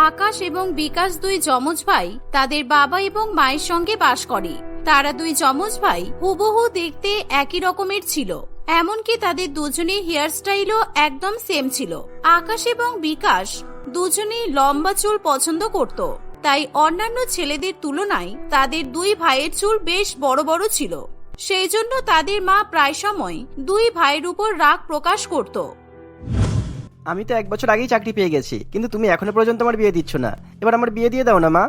আকাশ এবং বিকাশ দুই যমজ ভাই তাদের বাবা এবং মায়ের সঙ্গে বাস করে। তারা দুই যমজ ভাই হুবহু দেখতে একই রকমের ছিল, এমনকি তাদের দুজনের হেয়ার স্টাইলও একদম সেম ছিল। আকাশ এবং বিকাশ দুজনেই লম্বা চুল পছন্দ করত, তাই অন্যান্য ছেলেদের তুলনায় তাদের দুই ভাইয়ের চুল বেশ বড় বড় ছিল। সেই জন্য তাদের মা প্রায় সময় দুই ভাইয়ের উপর রাগ প্রকাশ করত। আমি তো 1 বছর আগেই চাকরি পেয়ে গেছি, কিন্তু তুমি এখনো পর্যন্ত আমার বিয়ে দিচ্ছ না। এবার আমার বিয়ে দিয়ে দাও না মা।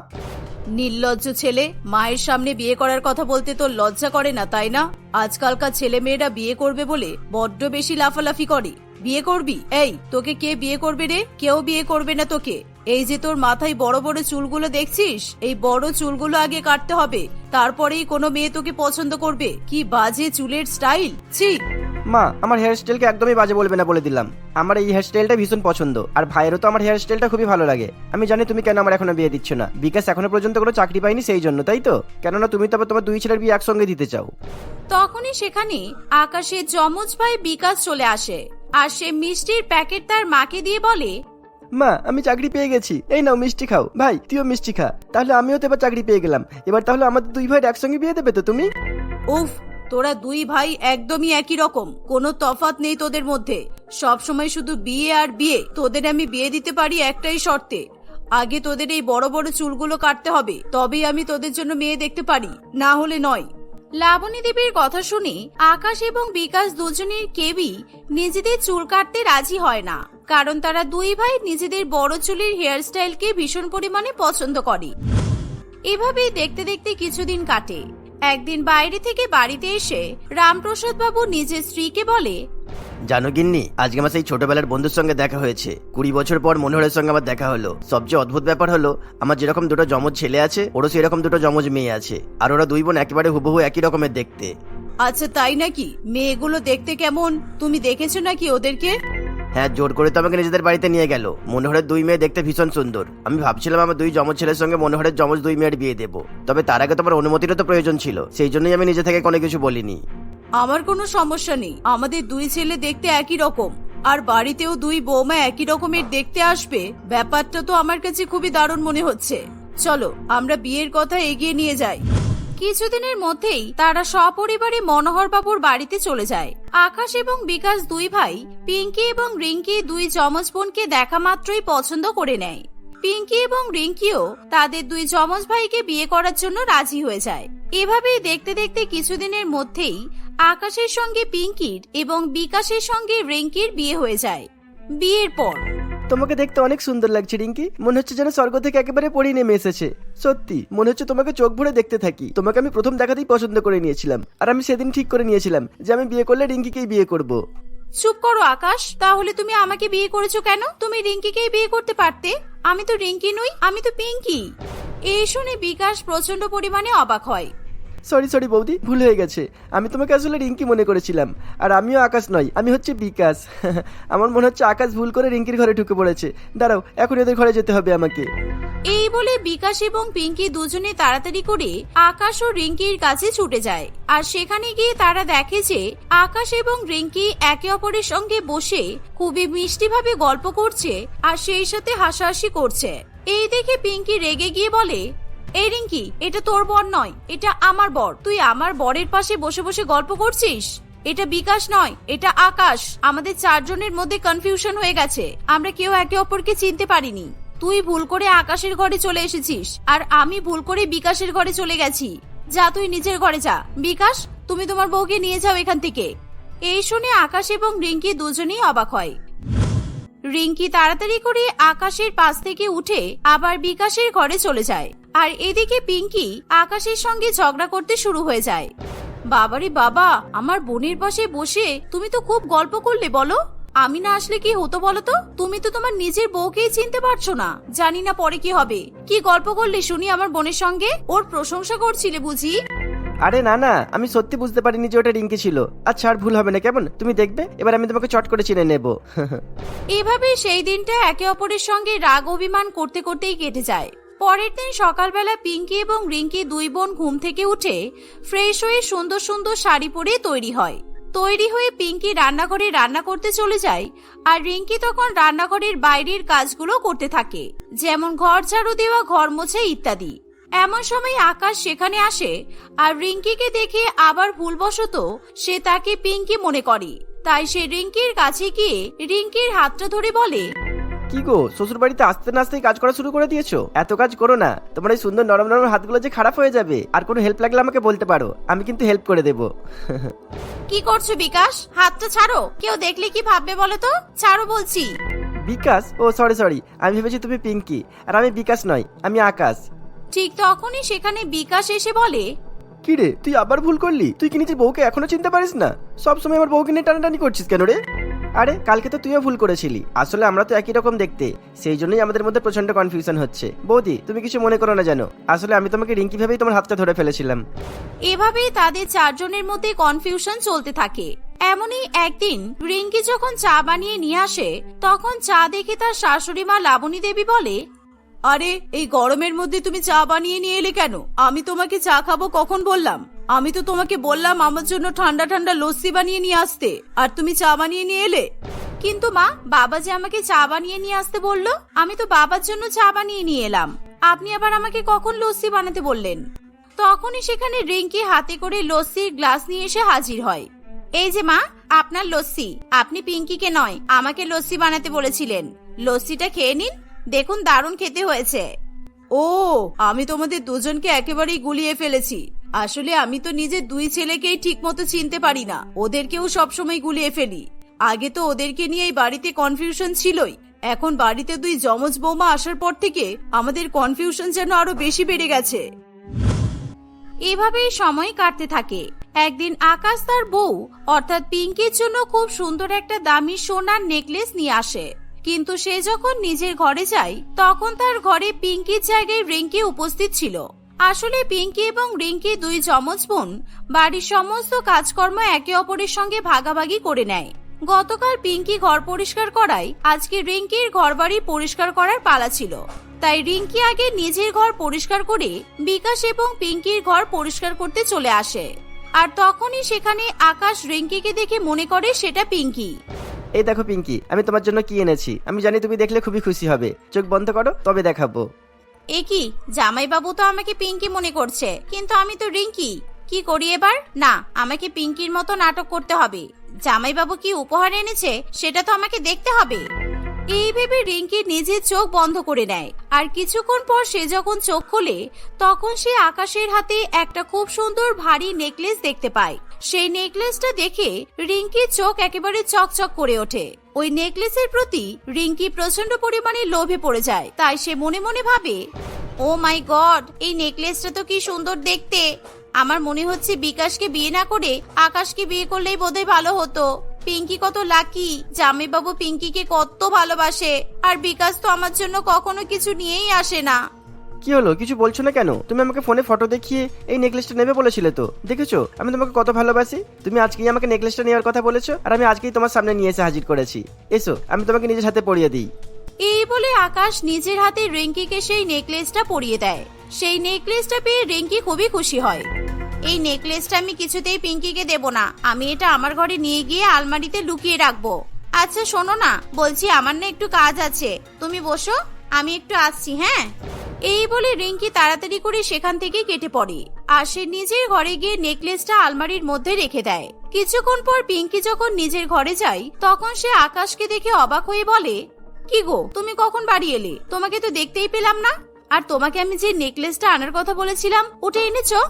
নির্লজ্জ ছেলে, মায়ের সামনে বিয়ে করার কথা বলতে তোর লজ্জা করে না, তাই না? আজকালকার ছেলে মেয়েরা বিয়ে করবে বলে বড্ড বেশি লাফালাফি করে। বিয়ে করবি? এই, তোকে কে বিয়ে করবে রে? কেউ বিয়ে করবে না তোকে। এই যে তোর মাথায় বড় বড় চুলগুলো দেখছিস, এই বড় চুলগুলো আগে কাটতে হবে, তারপরেই কোনো মেয়ে তোকে পছন্দ করবে। কি বাজে চুলের স্টাইল, ছি! মা, আমার হেয়ার স্টাইলকে একদমই বাজে বলবে না বলে দিলাম। আমার এই হেয়ার স্টাইলটা ভীষণ পছন্দ, আর ভাইয়েরও তো আমার হেয়ার স্টাইলটা খুবই ভালো লাগে। আমি জানি তুমি কেন আমার এখনো বিয়ে দিচ্ছ না। বিকাশ এখনো পর্যন্ত কোনো চাকরি পাইনি সেই জন্য, তাই তো? কেননা তুমি তো আবার তোমার দুই ছেলের বিয়ে একসঙ্গে দিতে চাও। তখনই সেখানে আকাশের যমজ ভাই বিকাশ চলে আসে, আর সে মিষ্টির প্যাকেট তার মাকে দিয়ে বলে, মা, আমি চাকরি পেয়ে গেছি, এই নাও মিষ্টি খাও। ভাই, তুইও মিষ্টি খা। তাহলে আমিও তো এবার চাকরি পেয়ে গেলাম। এবার তাহলে আমাদের দুই ভাইয়ের একসঙ্গে বিয়ে দেবে তো তুমি? উফ, তোরা দুই ভাই একদমই একই রকম, কোনো তফাৎ নেই তোদের মধ্যে। সব সময় শুধু বিয়ে আর বিয়ে। তোদের আমি বিয়ে দিতে পারি একটাই শর্তে, আগে তোদের এই বড় বড় চুলগুলো কাটতে হবে, তবেই আমি তোদের জন্য মেয়ে দেখতে পারি, না হলে নয়। লাবণী দেবীর কথা শুনে আকাশ এবং বিকাশ দুজনের কেউই নিজেদের চুল কাটতে রাজি হয় না, কারণ তারা দুই ভাই নিজেদের বড় চুলের হেয়ার স্টাইলকে ভীষণ পরিমাণে পছন্দ করে। এভাবেই দেখতে দেখতে কিছুদিন কাটে। একদিন বাইরে থেকে বাড়িতে এসে রামপ্রসাদ বাবু নিজের স্ত্রীকে বলে, জানো গিন্নি, আজকে আমার সেই ছোটবেলার বন্ধুর সঙ্গে দেখা হয়েছে। 20 বছর পর মনোহরের সঙ্গে আমার দেখা হলো। সবচেয়ে অদ্ভুত ব্যাপার হলো, আমার যেরকম দুটো যমজ ছেলে আছে, ওরও সেরকম দুটো যমজ মেয়ে আছে, আর ওরা দুই বোন একেবারে হুবহু একই রকমের দেখতে। আচ্ছা, তাই নাকি? মেয়েগুলো দেখতে কেমন, তুমি দেখেছো নাকি ওদেরকে? হ্যাঁ, জোর করে তো আমাকে নিজেদের বাড়িতে নিয়ে গেল। মনোহরের দুই মেয়ে দেখতে ভীষণ সুন্দর। আমি ভাবছিলাম আমার দুই যমজ ছেলের সঙ্গে মনোহরের যমজ দুই মেয়ের বিয়ে দেবো, তবে তার আগে তোমার অনুমতিরও তো প্রয়োজন ছিল, সেই জন্যই আমি নিজে থেকে কোনো কিছু বলিনি। আমার কোনো সমস্যা নেই, আমাদের দুই ছেলে দেখতে একই রকম, আর বাড়িতেও দুই বৌমা একই রকমের দেখতে আসবে, ব্যাপারটা তো আমার কাছে খুবই দারুণ মনে হচ্ছে। চলো আমরা বিয়ের কথা এগিয়ে নিয়ে যাই। কিছুদিনের মধ্যেই তারা সপরিবারে মনোহর বাবুর বাড়িতে চলে যায়। আকাশ এবং বিকাশ দুই ভাই পিঙ্কি এবং রিঙ্কি দুই যমজ বোনকে দেখা মাত্রই পছন্দ করে নেয়। পিঙ্কি এবং রিঙ্কিও তাদের দুই যমজ ভাইকে বিয়ে করার জন্য রাজি হয়ে যায়। এভাবেই দেখতে দেখতে কিছুদিনের মধ্যেই আকাশের সঙ্গে পিঙ্কির এবং বিকাশের সঙ্গে রিঙ্কির বিয়ে হয়ে যায়। বিয়ের পর তোমাকে দেখতে অনেক সুন্দর লাগছে রিঙ্কি, মনে হচ্ছে যেন স্বর্গ থেকে একেবারে পড়ে নেমে এসেছে। সত্যি মনে হচ্ছে তোমাকে চোখ ভরে দেখতে থাকি। তোমাকে আমি প্রথম দেখাতেই পছন্দ করে নিয়েছিলাম, আর আমি সেদিন ঠিক করে নিয়েছিলাম যে আমি বিয়ে করলে রিঙ্কিকেই বিয়ে করব। চুপ করো আকাশ, তাহলে তুমি আমাকে বিয়ে করেছো কেন? তুমি রিঙ্কিকেই বিয়ে করতে পারতে। আমি তো রিঙ্কি নই, আমি তো পিঙ্কি। এই শুনে বিকাশ প্রচন্ড পরিমাণে অবাক হয়। সরি বৌদি, ভুল হয়ে গেছে। আমি তোমাকে আসলে রিঙ্কি মনে করেছিলাম, আর আমিও আকাশ নই, আমি হচ্ছে বিকাশ। আমার মনে হচ্ছে আকাশ ভুল করে রিঙ্কির ঘরে ঢুকে পড়েছে। দাঁড়াও, এখন এদের ঘরে যেতে হবে আমাকে। এই বলে বিকাশ এবং পিঙ্কি দুজনে তাড়াতাড়ি করে আকাশ ও রিঙ্কির কাছে ছুটে যায়। আর সেখানে গিয়ে তারা দেখে যে আকাশ এবং রিঙ্কি একে অপরের সঙ্গে বসে খুবই মিষ্টিভাবে গল্প করছে, আর সেই সাথে হাসাহাসি করছে। এই দেখে পিঙ্কি রেগে গিয়ে বলে, এই রিঙ্কি, এটা তোর বর নয়, এটা আমার বর। তুই আমার বরের পাশে বসে বসে গল্প করছিস। এটা বিকাশ নয়, এটা আকাশ। আমাদের চারজনের মধ্যে কনফিউশন হয়ে গেছে, আমরা কেউ একে অপরকে চিনতে পারিনি। তুই ভুল করে আকাশের ঘরে চলে এসেছিস, আর আমি ভুল করে বিকাশের ঘরে চলে গেছি। যা, তুই নিজের ঘরে যা। বিকাশ, তুমি তোমার বউকে নিয়ে যাও এখান থেকে। এই শুনে আকাশ এবং রিঙ্কি দুজনেই অবাক হয়। রিঙ্কি তাড়াতাড়ি করে আকাশের পাশ থেকে উঠে আবার বিকাশের ঘরে চলে যায়, আর এদিকে পিঙ্কি আকাশের সঙ্গে ঝগড়া করতে শুরু হয়ে যায়। বাবারে বাবা, আমার বোনের পাশে বসে তুমি তো খুব গল্প করলে, বলো আমি না আসলে কি হতো বলো তো? তুমি তো তোমার নিজের বউকেই চিনতে পারছো না। জানি না পরে কি হবে। কি গল্প করলে শুনি আমার বোনের সঙ্গে? ওর প্রশংসা করছিলে বুঝি? আরে না, আমি সত্যি বুঝতে পারিনি যে ওটা রিঙ্কি ছিল। আচ্ছা, আর ভুল হবে না কেমন? তুমি দেখবে, এবার আমি তোমাকে চট করে চিনে নেব। এভাবে সেই দিনটা একে অপরের সঙ্গে রাগ অভিমান করতে করতেই কেটে যায়। পরের দিন সকালবেলা পিঙ্কি এবং রিঙ্কি দুই বোন ঘুম থেকে উঠে ফ্রেশ হয়ে সুন্দর সুন্দর শাড়ি পরে তৈরি হয়। তৈরি হয়ে পিঙ্কি রান্নাঘরে রান্না করতে চলে যায় আর রিঙ্কি তখন রান্নাঘরের বাইরের কাজগুলো করতে থাকে, যেমন ঘর ঝাড়ু দেওয়া, ঘর মোছা ইত্যাদি। এমন সময় আকাশ সেখানে আসে আর রিঙ্কিকে দেখে আবার ভুলবশত সে তাকে পিঙ্কি মনে করে। তাই সে রিঙ্কির কাছে গিয়ে রিঙ্কির হাতটা ধরে বলে, কি গো, শ্বশুর বাড়িতে আসতে না আসতেই কাজ করা শুরু করে দিয়েছো? এত কাজ করো না, তোমার এই সুন্দর নরম নরম হাতগুলো যে খারাপ হয়ে যাবে। আর কোনো হেল্প লাগলে আমাকে বলতে পারো, আমি কিন্তু হেল্প করে দেবো। কি করছো বিকাশ? হাতটা ছাড়ো, কেউ দেখলে কি ভাববে বলো তো? ছাড়ো বলছি। বিকাশ? ও সরি, আমি ভেবেছি তুমি পিঙ্কি, আর আমি বিকাশ নয়, আমি আকাশ। ঠিক তখনই সেখানে বিকাশ এসে বলে, কি রে, তুই আবার ভুল করলি? তুই কি নিজের বউকে এখনো চিনতে পারিস না? সব সময় আমার বউকে নিয়ে টানাটানি করছিস কেন রে? আরে কালকে তো তুইও ভুল করেছিলি, আসলে আমরা তো একই রকম দেখতে, সেই জন্যই আমাদের মধ্যে প্রচন্ড কনফিউশন হচ্ছে। বৌদি, তুমি কিছু মনে করো না জানো, আসলে আমি তোমাকে রিঙ্কি ভেবেই তোমার হাতটা ধরে ফেলেছিলাম। এভাবেই তাদের চারজনের মধ্যে কনফিউশন চলতে থাকে। এমনই একদিন রিঙ্কি যখন চা বানিয়ে নিয়ে আসে, তখন চা দেখে তার শাশুড়ি মা লাবণী দেবী বলে, আরে এই গরমের মধ্যে তুমি চা বানিয়ে নিয়ে এলে কেন? আমি তোমাকে চা খাবো কখন বললাম? আমি তো তোমাকে বললাম আমার জন্য ঠান্ডা ঠান্ডা লস্যি বানিয়ে নিয়ে আসতে, আর তুমি চা বানিয়ে নিয়ে এলে। কিন্তু মা, বাবা যে আমাকে চা বানিয়ে নিয়ে আসতে বললো, আমি তো বাবার জন্য চা বানিয়ে নিয়ে এলাম। আপনি আবার আমাকে কখন লস্যি বানাতে বললেন? তখনই সেখানে রিঙ্কি হাতে করে লস্যির গ্লাস নিয়ে এসে হাজির হয়। এই যে মা, আপনার লস্যি। আপনি পিঙ্কিকে নয়, আমাকে লস্যি বানাতে বলেছিলেন। লস্যিটা খেয়ে নিন, দেখুন দারুণ খেতে হয়েছে। ও, আমি তোমাদের দুজনকে একেবারেই গুলিয়ে ফেলেছি। আসলে আমি তো নিজের দুই ছেলেকেই ঠিক মতো চিনতে পারি না, ওদেরকেও সবসময় গুলিয়ে ফেলি। আগে তো ওদেরকে নিয়ে এই বাড়িতে কনফিউশন ছিলই, এখন বাড়িতে দুই যমজ বৌমা আসার পর থেকে আমাদের কনফিউশন যেন আরো বেশি বেড়ে গেছে। এভাবেই সময় কাটতে থাকে। একদিন আকাশ তার বউ অর্থাৎ পিঙ্কির জন্য খুব সুন্দর একটা দামি সোনার নেকলেস নিয়ে আসে, কিন্তু সে যখন নিজের ঘরে যায় তখন তার ঘরে পিঙ্কির জায়গায় রিঙ্কি উপস্থিত ছিল। আসলে পিঙ্কি এবং রিঙ্কি দুই যমজ বোন বাড়ির সমস্ত কাজকর্ম একে অপরের সঙ্গে ভাগাভাগি করে নেয়। গতকাল পিঙ্কি ঘর পরিষ্কার করায় আজকে রিঙ্কির ঘরবাড়ি পরিষ্কার করার পালা ছিল, তাই রিঙ্কি আগে নিজের ঘর পরিষ্কার করে বিকাশ এবং পিঙ্কির ঘর পরিষ্কার করতে চলে আসে। আর তখনই সেখানে আকাশ রিঙ্কিকে দেখে মনে করে সেটা পিঙ্কি। এই দেখো পিঙ্কি, আমি তোমার জন্য কি এনেছি, আমি জানি তুমি দেখলে খুবই খুশি হবে। চোখ বন্ধ করো, তবে দেখাবো। এ কি, জামাইবাবু তো আমাকে পিঙ্কি মনে করছে, কিন্তু আমি তো রিঙ্কি। কি করি এবার? না, আমাকে পিঙ্কির মতো নাটক করতে হবে। জামাইবাবু কি উপহার এনেছে সেটা তো আমাকে দেখতে হবে। এই ভেবে রিঙ্কি নিজের চোখ বন্ধ করে নেয়। আর কিছুক্ষণ পর সে যখন চোখ খোলে তখন সে আকাশের হাতে একটা খুব সুন্দর ভারী নেকলেস দেখতে পায়। সেই নেকলেসটা দেখে রিঙ্কির চোখ একেবারে চকচক করে ওঠে। ওই নেকলেসের প্রতি রিঙ্কি প্রচন্ড পরিমাণে লোভে পড়ে যায়। তাই সে মনে মনে ভাবে, ও মাই গড, এই নেকলেসটা তো কি সুন্দর দেখতে। আমার মনে হচ্ছে বিকাশকে বিয়ে না করে আকাশকে বিয়ে করলেই বোধহয় ভালো হতো। পিঙ্কি কত লাকি, জামাইবাবু পিঙ্কিকে কত ভালোবাসে, আর বিকাশ তো আমার জন্য কখনো কিছু নিয়েই আসে না। কি হলো, কিছু বলছো না কেন? তুমি আমাকে ফোনে ফটো দেখিয়ে এই নেকলেসটা নেবে বলেছিলে তো, দেখেছো আমি তোমাকে কত ভালোবাসি। তুমি আজকেই আমাকে নেকলেসটা নেওয়ার কথা বলেছো, আর আমি আজকেই তোমার সামনে নিয়ে এসে হাজির করেছি। এসো, আমি তোমাকে নিজের হাতে পরিয়ে দিই। এই বলে আকাশ নিজের হাতে রিঙ্কিকে সেই নেকলেসটা পরিয়ে দেয়। সেই নেকলেসটা পেয়ে রিঙ্কি খুবই খুশি হয়। এই নেকলেসটা আমি কিছুতেই পিঙ্কিকে দেব না, আমি এটা আমার ঘরে নিয়ে গিয়ে আলমারিতে লুকিয়ে রাখবো। আচ্ছা শোনো না, বলছি আমার না একটু কাজ আছে, তুমি বসো, আমি একটু আসছি। হ্যাঁ। এই বলে রিঙ্কি তাড়াতাড়ি করে সেখান থেকে কেটে পড়ে আর সে নিজের ঘরে গিয়ে নেকলেসটা আলমারির মধ্যে রেখে দেয়। কিছুক্ষণ পর পিঙ্কি যখন নিজের ঘরে যায় তখন সে আকাশকে দেখে অবাক হয়ে বলে, কি গো, তুমি কখন বাড়ি এলে? তোমাকে তো দেখতেই পেলাম না। আর তোমাকে আমি যে নেকলেসটা আনার কথা বলেছিলাম ওটা এনেছো?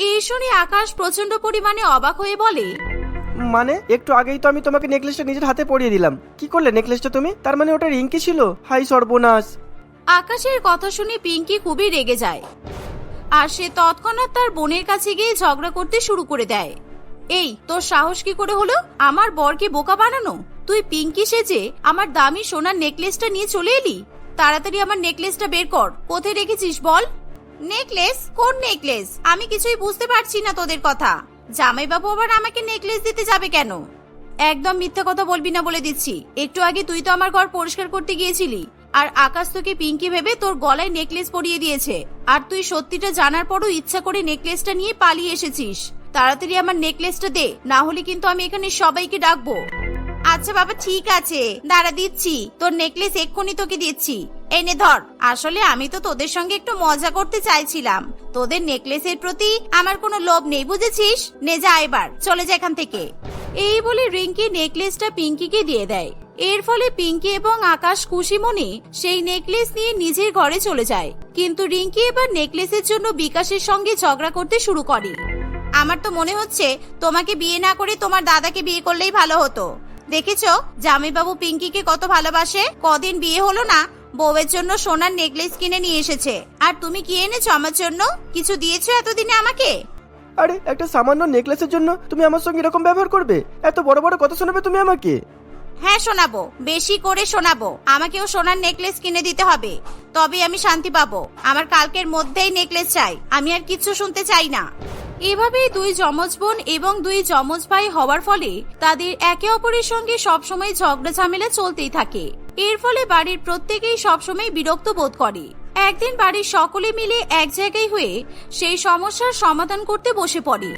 এই শুনে আকাশ প্রচন্ড পরিমাণে অবাক হয়ে বলে, মানে একটু আগেই তো আমি তোমাকে নেকলেসটা নিজের হাতে পরিয়ে দিলাম, কি করলে নেকলেসটা তুমি? তার মানে ওটা রিঙ্কি ছিল? হাই সর্বনাশ। আকাশের কথা শুনে পিঙ্কি খুবই রেগে যায় আর সে তৎক্ষণাৎ তার বোনের কাছে গিয়ে ঝগড়া করতে শুরু করে দেয়। এই, তোর সাহস কি করে হলো আমার বরকে বোকা বানানো? তুই পিঙ্কি সেজে আমার দামি সোনার নেকলেসটা নিয়ে চলে এলি। তাড়াতাড়ি আমার নেকলেসটা বের কর, কোথায় রেখেছিস বল। নেকলেস? কোন নেকলেস? আমি কিছুই বুঝতে পারছি না তোদের কথা। জামাইবাবু আবার আমাকে নেকলেস দিতে যাবে কেন? একদম মিথ্যা কথা বলবি না বলে দিচ্ছি। একটু আগে তুই তো আমার ঘর পরিষ্কার করতে গিয়েছিলি আর আকাশ তোকে পিঙ্কি ভেবে তোর গলায় নেকলেস পরিয়ে দিয়েছে, আর তুই সত্যিটা জানার পরও ইচ্ছা করে নেকলেসটা নিয়ে পালিয়ে এসেছিস। তাড়াতাড়ি আমার নেকলেসটা দে, না হলে কিন্তু আমি এখানে সবাইকে ডাকবো। আচ্ছা বাবা ঠিক আছে, দাঁড়া দিচ্ছি, তোর নেকলেস এক্ষুনি তোকে দিচ্ছি, এনে ধর। আসলে আমি তো তোদের সঙ্গে একটু মজা করতে চাইছিলাম, তোদের নেকলেসের প্রতি আমার কোনো লোভ নেই, বুঝেছিস? নে যা, এবার চলে যা এখান থেকে। এই বলে রিঙ্কি নেকলেসটা পিঙ্কিকে দিয়ে দেয়। এর ফলে পিঙ্কি এবং আকাশ খুশি মনে সেই নেকলেস নিয়ে নিজের ঘরে চলে যায়। কিন্তু রিঙ্কি এবার নেকলেসের জন্য বিকাশের সঙ্গে ঝগড়া করতে শুরু করে। আমার তো মনে হচ্ছে তোমাকে বিয়ে না করে তোমার দাদাকে বিয়ে করলেই ভালো হতো। দেখেছো জামাইবাবু পিঙ্কিকে কত ভালোবাসে, কদিন বিয়ে হলো না বউয়ের জন্য সোনার নেকলেস কিনে নিয়ে এসেছে। আর তুমি কি এনেছো আমার জন্য? কিছু দিয়েছো এতদিনে আমাকে? আরে একটা সামান্য নেকলেসের জন্য তুমি আমার সঙ্গে এরকম ব্যবহার করবে? এত বড় বড় কথা শোনাবে তুমি আমাকে? হ্যাঁ শোনাবো, বেশি করে শোনাবো। আমাকেও সোনার নেকলেস কিনে দিতে হবে, তবে আমি শান্তি পাবো। আমার কালকের মধ্যেই নেকলেস চাই, আমি আর কিছু শুনতে চাই না। এভাবেই দুই যমজ বোন এবং দুই যমজ ভাই হওয়ার ফলে তাদের একে অপরের সঙ্গে সবসময় ঝগড়া ঝামেলা চলতেই থাকে। এর ফলে বাড়ির প্রত্যেকেই সবসময় বিরক্ত বোধ করে। একদিন বাড়ির সকলে মিলে এক জায়গায় হয়ে সেই সমস্যার সমাধান করতে বসে পড়ে।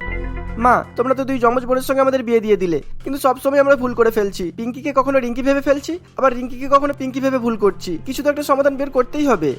মা, তোমরা তো দুই যমজ বোনের সঙ্গে আমাদের বিয়ে দিয়ে দিলে, কিন্তু সবসময় আমরা ভুল করে ফেলছি। পিঙ্কিকে কখনো রিঙ্কি ভেবে ফেলছি, আবার রিঙ্কিকে কখনো পিঙ্কি ভেবে ভুল করছি। কিছু তো একটা সমাধান বের করতেই হবে।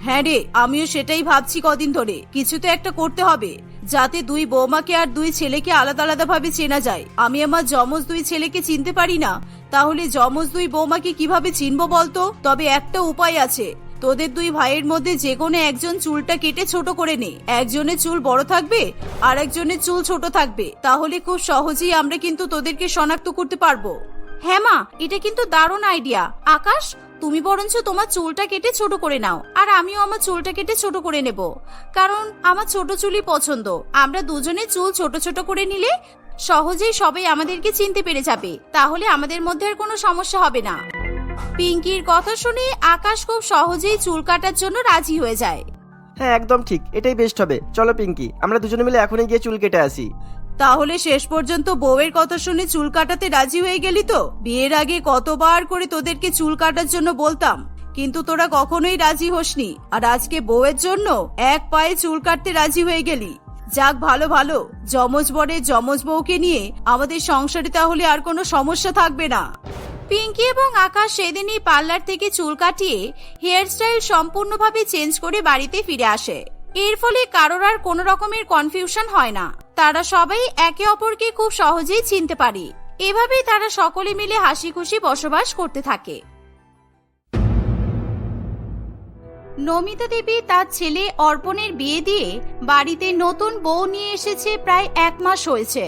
হ্যাঁ রে, আমিও সেটাই ভাবছি, কদিন ধরে কিছু তো একটা করতে হবে, যাতে দুই বৌমাকে আর দুই ছেলেকে আলাদা আলাদা ভাবে চেনা যায়। আমি আমার যমজ দুই ছেলেকে চিনতে পারি না, তাহলে যমজ দুই বৌমাকে কিভাবে চিনবো বলতো? তবে একটা উপায় আছে, তোদের দুই ভাইয়ের মধ্যে যে কোনো একজন চুলটা কেটে ছোট করে নে। একজনের চুল বড় থাকবে আর একজনের চুল ছোট থাকবে, তাহলে খুব সহজেই আমরা কিন্তু তোদেরকে শনাক্ত করতে পারবো। হ্যাঁ মা, এটা কিন্তু দারুণ আইডিয়া। আকাশ, তুমি বরঞ্চ তোমার চুলটা কেটে ছোট করে নাও, আর আমিও আমার চুলটা কেটে ছোট করে নেব, কারণ আমার ছোট চুলই পছন্দ। আমরা দুজনে চুল ছোট ছোট করে নিলে সহজেই সবাই আমাদেরকে চিনতে পেরে যাবে, তাহলে আমাদের মধ্যে আর কোনো সমস্যা হবে না। পিঙ্কির কথা শুনে আকাশ খুব সহজেই চুল কাটার জন্য রাজি হয়ে যায়। হ্যাঁ একদম ঠিক, এটাই বেস্ট হবে। চলো পিঙ্কি, আমরা দুজনে মিলে এখনই গিয়ে চুল কেটে আসি। তাহলে শেষ পর্যন্ত বউয়ের কথা শুনে চুল কাটাতে রাজি হয়ে গেলি তো? বিয়ের আগে কতবার করে তোদেরকে চুল কাটার জন্য বলতাম, কিন্তু তোরা কখনোই রাজি হোসনি, আর আজকে বউয়ের জন্য এক পায়ে চুল কাটতে রাজি হয়ে গেলি। যাক, ভালো ভালো, যমজ বরের যমজ বউকে নিয়ে আমাদের সংসারে তাহলে আর কোনো সমস্যা থাকবে না। পিঙ্কি এবং আকাশ সেদিনই পার্লার থেকে চুল কাটিয়ে হেয়ার স্টাইল সম্পূর্ণভাবে চেঞ্জ করে বাড়িতে ফিরে আসে। এর ফলে কারোর আর কোনো রকমের কনফিউশন হয় না, তারা সবাই একে অপরকে খুব সহজেই চিনতে পারে। এভাবেই তারা সকলে মিলে হাসি খুশি বসবাস করতে থাকে। নমিতা দেবী তার ছেলে অর্পণের বিয়ে দিয়ে বাড়িতে নতুন বউ নিয়ে এসেছে প্রায় 1 মাস হয়েছে।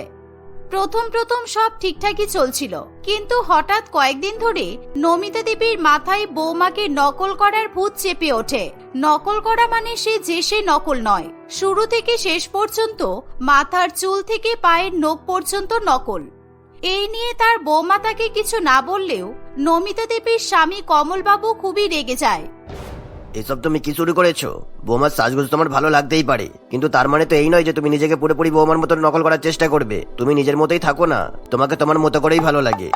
প্রথম প্রথম সব ঠিকঠাকই চলছিল, কিন্তু হঠাৎ কয়েকদিন ধরে নমিতা দেবীর মাথায় বৌমাকে নকল করার ভূত চেপে ওঠে। নকল করা মানে সে নকল নয়, শুরু থেকে শেষ পর্যন্ত মাথার চুল থেকে পায়ের নখ পর্যন্ত নকল। এই নিয়ে তার বৌমা তাকে কিছু না বললেও নমিতা দেবীর স্বামী কমলবাবু খুবই রেগে যায়। এসব তুমি কি শুরু করেছো? বৌমার সাজগোজ তোমার ভালো লাগতেই পারে, কিন্তু তার মানে তো এই নয় যে তুমি নিজেকে পুরোপুরি বৌমার মতো নকল করার চেষ্টা করবে। তুমি নিজের মতোই থাকো না, তোমাকে তোমার মতো করেই ভালো লাগে।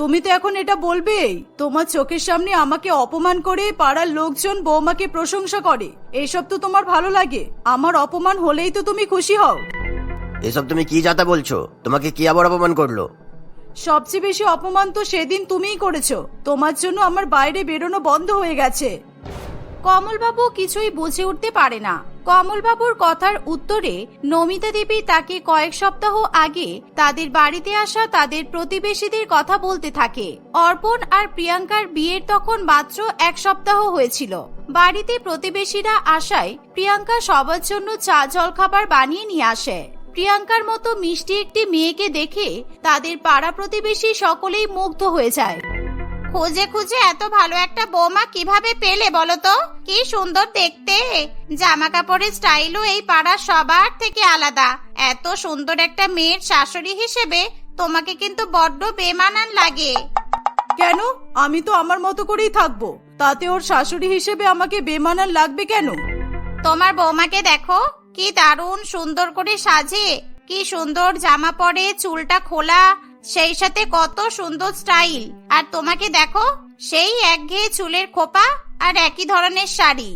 তুমি তো এখন এটা বলবেই, তোমার চোখের সামনে আমাকে অপমান করে পাড়ার লোকজন বৌমাকে প্রশংসা করে, এসব তো তোমার ভালো লাগে। আমার অপমান হলেই তো তুমি খুশি হও। এসব তুমি কি যাতা বলছো? তোমাকে কি আবার অপমান করলো? সবচেয়ে বেশি অপমান তো সেদিন তুমিই করেছো, তোমার জন্য আমার বাইরে বেরোনো বন্ধ হয়ে গেছে। কমলবাবু কিছুই বুঝে উঠতে পারে না। কমলবাবুর কথার উত্তরে নমিতা দেবী তাকে কয়েক সপ্তাহ আগে তাদের বাড়িতে আসা তাদের প্রতিবেশীদের কথা বলতে থাকে। অর্পণ আর প্রিয়াঙ্কার বিয়ের তখন মাত্র 1 সপ্তাহ হয়েছিল। বাড়িতে প্রতিবেশীরা আসায় প্রিয়াঙ্কা সবার জন্য চা জলখাবার বানিয়ে নিয়ে আসে। প্রিয়াঙ্কার মতো মিষ্টি একটি মেয়েকে দেখে তাদের পাড়া প্রতিবেশী সকলেই মুগ্ধ হয়ে যায়। খুঁজে খুঁজে এত ভালো একটা বৌমা কিভাবে পেলে বলো তো? কি সুন্দর দেখতে, জামা কাপড়ের স্টাইলও এই পাড়ার সবার থেকে আলাদা। এত সুন্দর একটা মেয়ের শাশুড়ি হিসেবে তোমাকে কিন্তু বড্ড বেমানান লাগে। কেন? আমি তো আমার মতো করেই থাকবো, তাতে ওর শাশুড়ি হিসেবে আমাকে বেমানান লাগবে কেন? তোমার বৌমাকে দেখো, কি দারুণ সুন্দর করে সাজে, কি সুন্দর জামা পরে, চুলটা খোলা, সেই সাথে কত সুন্দর স্টাইল। আর তোমাকে দেখো, সেই একঘেয়ে চুলের খোপা আর একই ধরনের শাড়ি।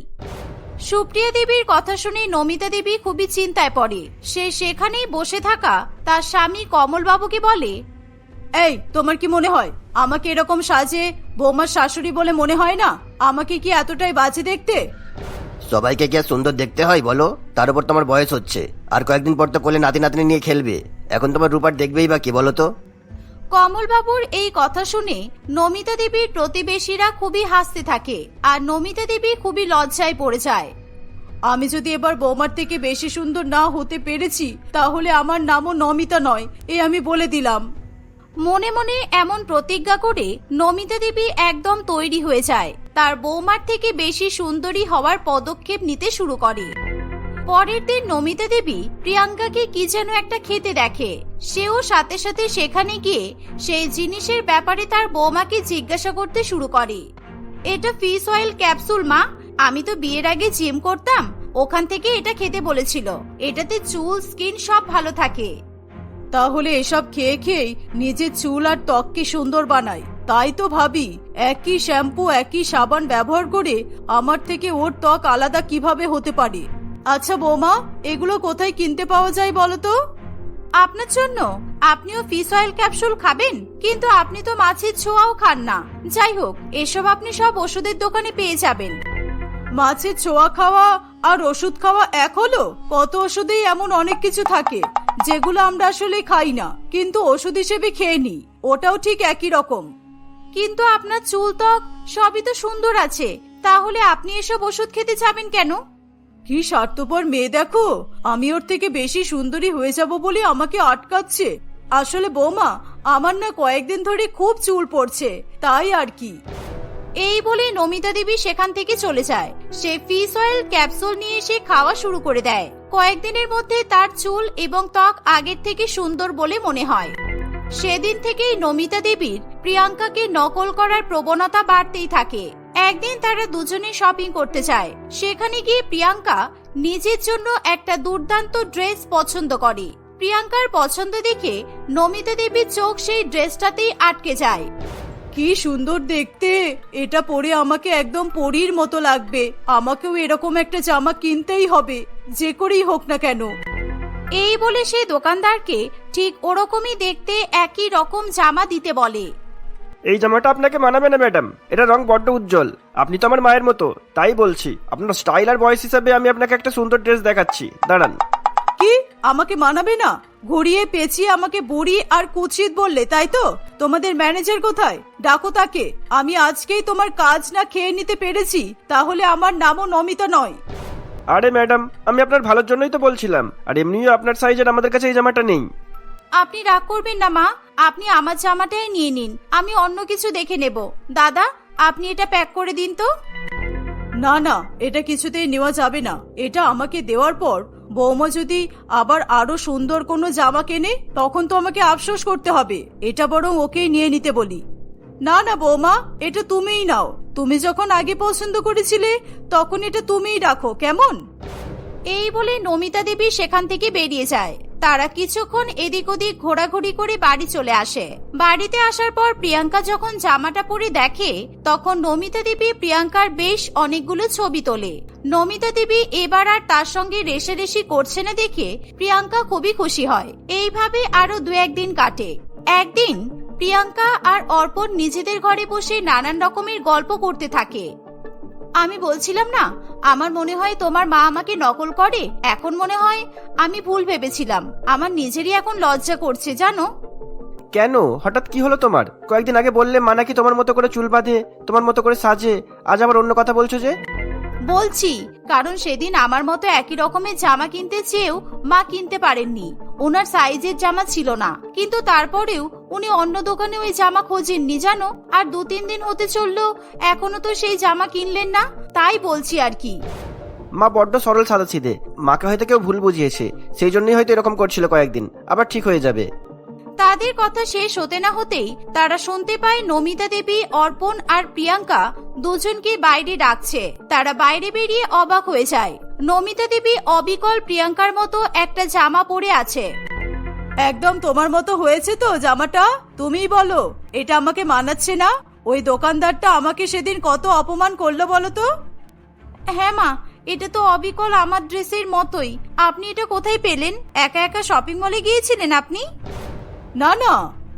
সুপ্রিয়া দেবীর কথা শুনে নমিতা দেবী খুবই চিন্তায় পড়ে। সে সেখানেই বসে থাকা তার স্বামী কমলবাবুকে বলে, এই তোমার কি মনে হয় আমাকে এরকম সাজে বৌমার শাশুড়ি বলে মনে হয় না? আমাকে কি এতটাই বাজে দেখতে? সবাইকে কি আর সুন্দর দেখতে হয় বলো? তার উপর তোমার বয়স হচ্ছে, আর কয়েকদিন পর তো কোলে নাতি নাতনি নিয়ে খেলবে। এখন তোমার রূপার দেখবেই বা কি বলো তো? কমলবাবুর এই কথা শুনে নমিতা দেবীর প্রতিবেশীরা খুবই হাসতে থাকে আর নমিতা দেবী খুবই লজ্জায় পড়ে যায়। আমি যদি এবার বৌমার থেকে বেশি সুন্দর না হতে পেরেছি তাহলে আমার নামও নমিতা নয়, এ আমি বলে দিলাম। মনে মনে এমন প্রতিজ্ঞা করে নমিতা দেবী একদম তৈরি হয়ে যায় তার বৌমার থেকে বেশি সুন্দরী হওয়ার পদক্ষেপ নিতে শুরু করে। পরের দিন নমিতা দেবী প্রিয়াঙ্কাকে কি যেন একটা খেতে দেখে। সেও সাথে সাথে সেখানে গিয়ে সেই জিনিসের ব্যাপারে তার বৌমাকে জিজ্ঞাসা করতে শুরু করে। এটা ফিশ অয়েল ক্যাপসুল মা, আমি তো বিয়ের আগে জিম করতাম, ওখান থেকে এটা খেতে বলেছিল। এটাতে চুল স্কিন সব ভালো থাকে। তাহলে এসব খেয়ে খেয়ে নিজের চুল আর ত্বককে সুন্দর বানায়, তাই তো ভাবি একই শ্যাম্পু একই সাবান ব্যবহার করে আমার থেকে ওর ত্বক আলাদা কিভাবে হতে পারে। আচ্ছা বৌমা, এগুলো কোথায় কিনতে পাওয়া যায় বলো তো? আপনার জন্য? আপনিও ফিশ অয়েল ক্যাপসুল খাবেন, কিন্তু আপনি তো মাছের ছোঁয়াও খান না। যাই হোক, এসব আপনি সব ওষুধের দোকানে পেয়ে যাবেন। মাছের ছোঁয়া খাওয়া আর ওষুধ খাওয়া এক হলো? কত ওষুধেই এমন অনেক কিছু থাকে যেগুলো আমরা আসলে খাই না, কিন্তু ওষুধ হিসেবে খেয়ে নিই, ওটাও ঠিক একই রকম। কিন্তু আপনার চুল ত্বক সবই তো সুন্দর আছে, তাহলে আপনি এসব ওষুধ খেতে যাবেন কেন? কি স্বার্থপর মেয়ে দেখো, আমি ওর থেকে বেশি সুন্দরী হয়ে যাব বলে আমাকে আটকাচ্ছে। আসলে বৌমা, আমার না কয়েকদিন ধরে খুব চুল পড়ছে, তাই আর কি। এই বলে নমিতা দেবী সেখান থেকে চলে যায়। সে ফিশ অয়েল ক্যাপসুল নিয়ে এসে খাওয়া শুরু করে দেয়। কয়েকদিনের মধ্যে তার চুল এবং ত্বক আগের থেকে সুন্দর বলে মনে হয়। সেদিন থেকেই নমিতা দেবীর প্রিয়াঙ্কাকে নকল করার প্রবণতা বাড়তেই থাকে। একদিন তারা দুজনে শপিং করতে যায়। সেখানে গিয়ে প্রিয়াঙ্কা নিজের জন্য একটা দুর্দান্ত ড্রেস পছন্দ করে। প্রিয়াঙ্কার পছন্দ দেখে নমিতা দেবীর চোখ সেই ড্রেসটাতেই আটকে যায়। কি সুন্দর দেখতে, এটা পরে আমাকে একদম পরীর মতো লাগবে। আমাকেও এরকম একটা জামা কিনতেই হবে, যে করেই হোক না কেন। এই বলে সে দোকানদারকে ঠিক ওরকমই দেখতে একই রকম জামা দিতে বলে। এই জামাটা আপনাকে মানাবে না ম্যাডাম, এটা রং বড্ড উজ্জ্বল। আপনি তো আমার মায়ের মতো, তাই বলছি আপনার স্টাইল আর বয়স হিসাবে আমি আপনাকে একটা সুন্দর ড্রেস দেখাচ্ছি, দাঁড়ান। কি আমাকে মানাবে না? ঘুরিয়ে পেঁচিয়ে আমাকে বুড়ি আর কুৎসিত বললে, তাই তো? তোমাদের ম্যানেজার কোথায়? ডাকো তাকে। আমি আজকেই তোমার কাজ না খেয়ে নিতে পেরেছি তাহলে আমার নামও নমিতা নয়। আরে ম্যাডাম, আমি আপনার ভালোর জন্যই তো বলছিলাম, আর এমনিও আপনার সাইজের আমাদের কাছে এই জামাটা নেই। আপনি রাগ করবেন না মা, আপনি আমার জামাটাই নিয়ে নিন, আমি অন্য কিছু দেখে নেব। দাদা, আপনি এটা প্যাক করে দিন তো। না না, এটা কিছুতেই নেওয়া যাবে না। এটা আমাকে দেওয়ার পর বৌমা যদি আবার আরো সুন্দর কোনো জামা কেনে তখন তো আমাকে আফসোস করতে হবে। এটা বরং ওকেই নিয়ে নিতে বলি। না না বৌমা, এটা তুমিই নাও। তুমি যখন আগে পছন্দ করেছিলে তখন এটা তুমিই রাখো, কেমন? এই বলে নমিতা দেবী সেখান থেকে বেরিয়ে যায়। তারা কিছুক্ষণ এদিক ওদিক ঘোরাঘুরি করে বাড়ি চলে আসে। বাড়িতে আসার পর প্রিয়াঙ্কা যখন জামাটা পরে দেখে তখন নমিতা দেবী প্রিয়াঙ্কার বেশ অনেকগুলো ছবি তোলে। নমিতা দেবী এবার আর তার সঙ্গে রেষারেষি করছে না দেখে প্রিয়াঙ্কা খুবই খুশি হয়। এইভাবে আরো 2-1 দিন কাটে। একদিন প্রিয়াঙ্কা আর অর্পণ নিজেদের ঘরে বসে নানান রকমের গল্প করতে থাকে। আমি বলছিলাম না, আমার মনে হয় তোমার মা আমাকে নকল করে। এখন মনে হয় আমি ভুল ভেবেছিলাম। আমার নিজেরই এখন লজ্জা করছে জানো। কেন, হঠাৎ কি হলো তোমার? কয়েকদিন আগে বললে মা নাকি তোমার মতো করে চুল বাঁধে, তোমার মতো করে সাজে, আজ আবার অন্য কথা বলছো যে? বলছি, কারণ সেদিন আমার মতো একই রকমের জামা কিনতে চেয়েও মা কিনতে পারেননি। ওনার সাইজের জামা ছিল না, কিন্তু তারপরেও উনি অন্য দোকানে ওই জামা খোঁজেননি জানো। আর 2-3 দিন হতে চললো, এখনো তো সেই জামা কিনলেন না, তাই বলছি আর কি। মা বড্ড সরল সাদাসিধে, মাকে হয়তো কেউ ভুল বুঝিয়েছে, সেই জন্যই হয়তো এরকম করছিল কয়েকদিন, আবার ঠিক হয়ে যাবে। তাদের কথা শেষ হতে না হতেই তারা শুনতে পায় নমিতা দেবী, অর্পণ আর প্রিয়াঙ্কা দুজনকে বাইরে ডাকছে। তারা বাইরে বেরিয়ে অবাক হয়ে যায়। নমিতা দেবী অবিকল প্রিয়াঙ্কার মতো একটা জামা পরে আছে। একদম তোমার মতো হয়েছে তো জামাটা? তুমিই বলো, এটা আমাকে মানাচ্ছে না? ওই দোকানদারটা আমাকে সেদিন কত অপমান করলো বলো তো। হ্যাঁ মা, এটা তো অবিকল আমার ড্রেসের মতোই। আপনি এটা কোথায় পেলেন? একা একা শপিং মলে গিয়েছিলেন আপনি? না না,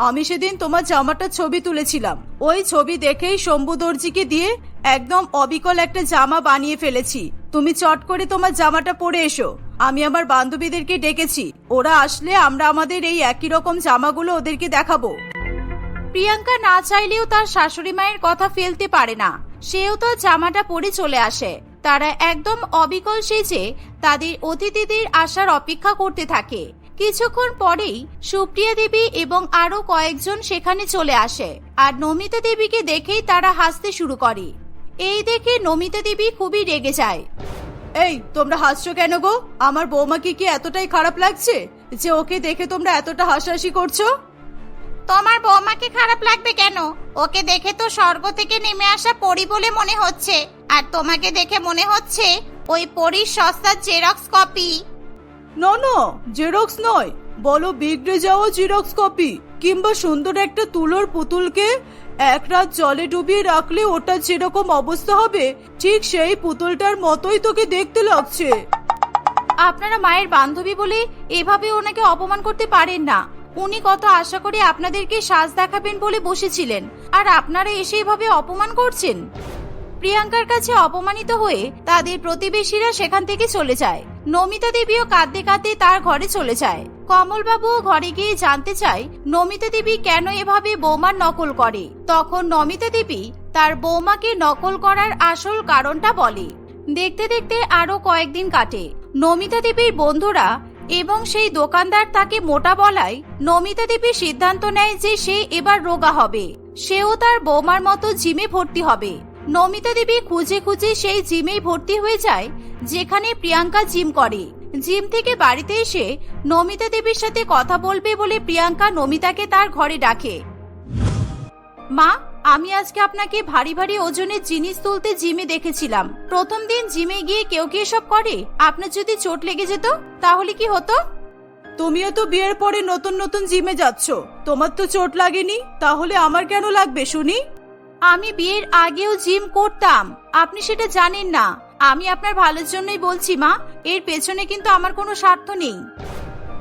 আমি সেদিন তোমার জামাটার ছবি তুলেছিলাম, ওই ছবি দেখেই শম্ভু দর্জিকে দিয়ে একদম অবিকল একটা জামা বানিয়ে ফেলেছি। তুমি চট করে তোমার জামাটা পরে এসো। আমি আমার বান্ধবীদেরকে ডেকেছি, ওরা আসলে আমরা আমাদের এই একই রকম জামাগুলো ওদেরকে দেখাবো। প্রিয়াঙ্কা না চাইলেও তার শাশুড়ি মায়ের কথা ফেলতে পারে না। সেও তো জামাটা পরে চলে আসে। তারা একদম অবিকল সেজে তাদের অতিথিদের আসার অপেক্ষা করতে থাকে। কিছুক্ষণ পরেই সুপ্রিয়া দেবী এবং আরো কয়েকজন সেখানে চলে আসে, আর নমিতা দেবীকে দেখেই তারা হাসতে শুরু করে। এই দেখে নমিতা দেবী খুবই রেগে যায়। এই তোমরা হাসছো কেন গো? আমার বৌমাকে কি এতটাই খারাপ লাগছে যে ওকে দেখে তোমরা এতটা হাসাহাসি করছো? তোমার বৌমাকে খারাপ লাগবে কেন? ওকে দেখে তো স্বর্গ থেকে নেমে আসা পরী বলে মনে হচ্ছে, আর তোমাকে দেখে মনে হচ্ছে ওই পরীর সস্তার জেরক্স কপি। না না, জেরক্স নয়, বলো বিগড়ে যাওয়া জেরক্স কপি। কিংবা সুন্দর একটা তুলোর পুতুলকে এক রাত জলে ডুবিয়ে রাখলে ওটা যেরকম অবস্থা হবে, ঠিক সেই পুতুলটার মতোই তোকে দেখতে লাগছে। আপনারা মায়ের বান্ধবী বলে এভাবে ওনাকে অপমান করতে পারেন না। উনি কত আশা করে আপনাদেরকে সাজ দেখাবেন বলে বসেছিলেন, আর আপনারা এসে এভাবে অপমান করছেন। প্রিয়াঙ্কার কাছে অপমানিত হয়ে তাদের প্রতিবেশীরা সেখান থেকে চলে যায়। নমিতা দেবীও কাঁদতে কাঁদতে তার ঘরে চলে যায়। কমলবাবুও ঘরে গিয়ে জানতে চায় নমিতা দেবী কেন এভাবে বৌমার নকল করে। তখন নমিতা দেবী তার বৌমাকে নকল করার আসল কারণটা বলে। দেখতে দেখতে আরো কয়েকদিন কাটে। নমিতা দেবীর বন্ধুরা এবং সেই দোকানদার তাকে মোটা বলায় নমিতা দেবী সিদ্ধান্ত নেয় যে সে এবার রোগা হবে। সেও তার বৌমার মতো জিমে ভর্তি হবে। নমিতা দেবী খুঁজে খুঁজে সেই জিমেই ভর্তি হয়ে যায় যেখানে প্রিয়াঙ্কা জিম করে। জিম থেকে বাড়িতে এসে নমিতা দেবীর সাথে কথা বলবে বলে প্রিয়াঙ্কা নমিতাকে তার ঘরে ডাকে। মা, আমি আজকে আপনাকে ভারী ভারী ওজনের জিনিস তুলতে জিমে দেখেছিলাম। প্রথম দিন জিমে গিয়ে কেউ কি এসব করে? আপনার যদি চোট লেগে যেত তাহলে কি হতো? তুমিও তো বিয়ের পরে নতুন নতুন জিমে যাচ্ছ, তোমার তো চোট লাগেনি, তাহলে আমার কেন লাগবে শুনি? আমি বিয়ের আগেও জিম করতাম, আপনি সেটা জানেন না। আমি আপনার ভালোর জন্যই বলছি মা, এর পেছনে কিন্তু আমার কোনো স্বার্থ নেই।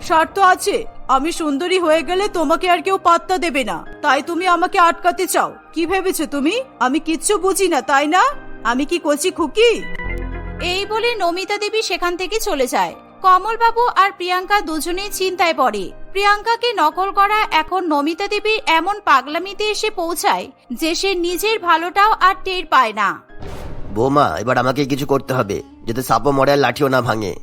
স্বার্থ আছে? আমি সুন্দরী হয়ে গেলে তোমাকে আর কেউ পাত্তা দেবে না, তাই তুমি আমাকে আটকাতে চাও? কি ভেবেছো তুমি আমি কিচ্ছু বুঝি না, তাই না? আমি কি কচি খুকি? এই বলে নমিতা দেবী সেখান থেকে চলে যায়। কমলবাবু আর প্রিয়াঙ্কা দুজনেই চিন্তায় পড়ে। প্রিয়াঙ্কাকে নকল করা এখন নমিতা দেবীর এমন পাগলামিতে এসে পৌঁছায় যে সে নিজের ভালোটাও আর টের পায় না। বৌমা, এবার আমাকে কিছু করতে হবে, যাতে সাপও মরে আর লাঠিও না ভাঙে।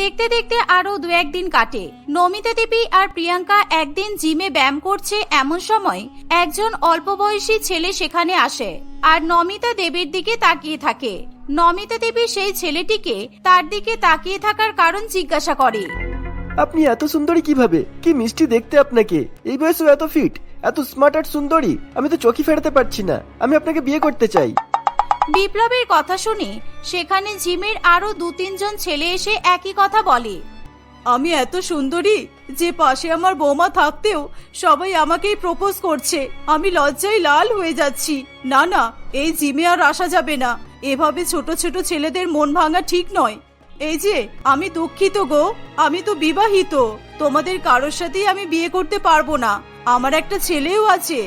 দেখতে দেখতে আরো 2-1 দিন কাটে। নমিতা দেবী আর প্রিয়াঙ্কা একদিন জিমে ব্যায়াম করছে, এমন সময় একজন অল্প বয়সী ছেলে সেখানে আসে আর নমিতা দেবীর দিকে তাকিয়ে থাকে। নমিতা দেবী সেই ছেলেটিকে তার দিকে তাকিয়ে থাকার কারণ জিজ্ঞাসা করে। আপনি এত সুন্দরী কিভাবে? কি মিষ্টি দেখতে আপনাকে! এই বয়সে এত ফিট, এত স্মার্ট আর সুন্দরী! আমি তো চোখই ফেরাতে পারছি না। আমি আপনাকে বিয়ে করতে চাই। বিপ্লবের কথা শুনে সেখানে জিমের আরো 2-3 জন ছেলে এসে একই কথা বলে। আমি এত সুন্দরী যে পাশে আমার বৌমা থাকতেও সবাই আমাকেই প্রপোজ করছে। আমি লজ্জায় লাল হয়ে যাচ্ছি। না না, এই জিমে আর আসা যাবে না। এভাবে ছোট ছোট ছেলেদের মন ভাঙা ঠিক নয়। এই যে আমি দুঃখিত গো, আমি তো বিবাহিত। তোমাদের কারোর সাথেই আমি বিয়ে করতে পারবো না। আমার একটা ছেলেও আছে।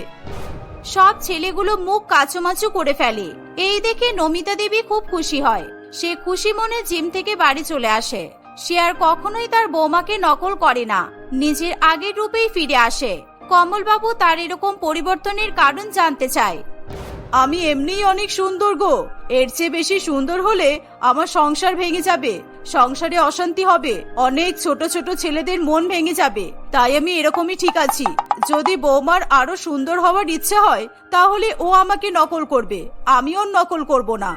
সব ছেলেগুলো মুখ কাচুমাচু করে ফেলে। এই দেখে নমিতা দেবী খুব খুশি হয়। সে খুশি মনে জিম থেকে বাড়ি চলে আসে। সে আর কখনোই তার বৌমাকে নকল করে না, নিজের আগের রূপেই ফিরে আসে। কমলবাবু তার এরকম পরিবর্তনের কারণ জানতে চায়। আমি এমনিই অনেক সুন্দর গো, এর চেয়ে বেশি সুন্দর হলে আমার সংসার ভেঙে যাবে, সংসারে অশান্তি হবে, অনেক ছোট ছোট ছেলেদের মন ভেঙে যাবে। তাই আমি এরকমই ঠিক আছি। যদি বৌমার আরো সুন্দর হওয়ার ইচ্ছে হয় তাহলে ও আমাকে নকল করবে, আমি ওর নকল করব না।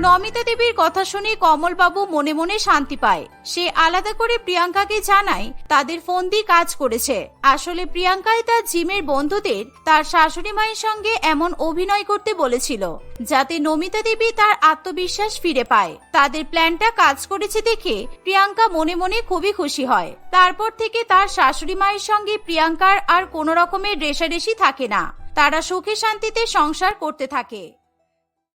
নমিতা দেবীর কথা শুনে কমলবাবু মনে মনে শান্তি পায়। সে আলাদা করে প্রিয়াঙ্কাকে জানায় তাদের ফোন দিয়ে কাজ করেছে। আসলে প্রিয়াঙ্কাই তার জিমের বন্ধুদের তার শাশুড়ি মায়ের সঙ্গে এমন অভিনয় করতে বলেছিল যাতে নমিতা দেবী তার আত্মবিশ্বাস ফিরে পায়। তাদের প্ল্যানটা কাজ করেছে দেখে প্রিয়াঙ্কা মনে মনে খুবই খুশি হয়। তারপর থেকে তার শাশুড়ি মায়ের সঙ্গে প্রিয়াঙ্কার আর কোনো রকমের রেষারেষি থাকে না। তারা সুখে শান্তিতে সংসার করতে থাকে।